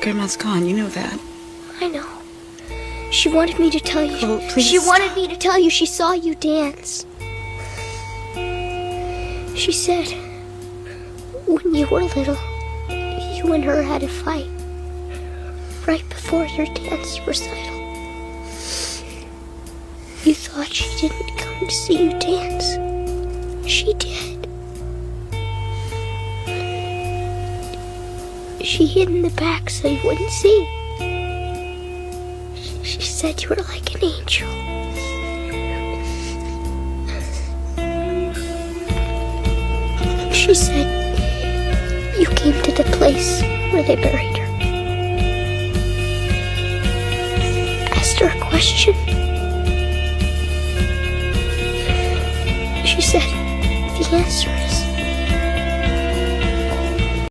Grandma's gone, you know that. I know. She wanted me to tell you. Oh, please She stop. wanted me to tell you she saw you dance. She said, when you were little, you and her had a fight. Right before your dance recital. You thought she didn't come to see you dance. She did. She hid in the back so you wouldn't see. She said you were like an angel. She said you came to the place where they buried her. Asked her a question. She said the answer